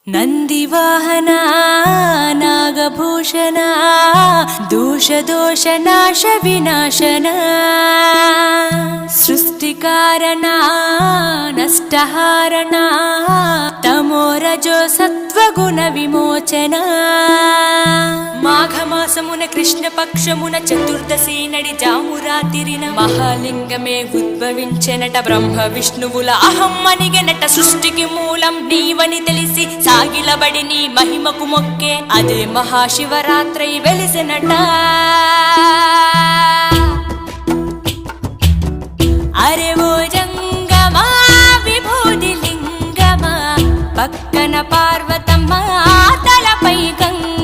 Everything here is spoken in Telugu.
ನಂದಿವಾಹನ ನಾಗಭೂಷಣ ದೋಷ ನಾಶ ವಿನಾಶನ ಸೃಷ್ಟಿಕಾರಣ ನಷ್ಟಹಾರಣ తమోరజో సత్వగుణ విమోచన మాఘమాసమున కృష్ణపక్షమున చతుర్దశి నడి జామురాతిరిన మహాలింగమే ఉద్భవించెనట. బ్రహ్మ విష్ణువుల అహం అనిగెనట. సృష్టికి మూలం నీవని తెలిసి సాగిలబడి నీ మహిమకు మొక్కే అదే మహాశివరాత్రి వెలిసెనట. అరే ఓ జంగమా విభూతి లింగమా, పక్కన పార్వతమ్మ తలపై గంగ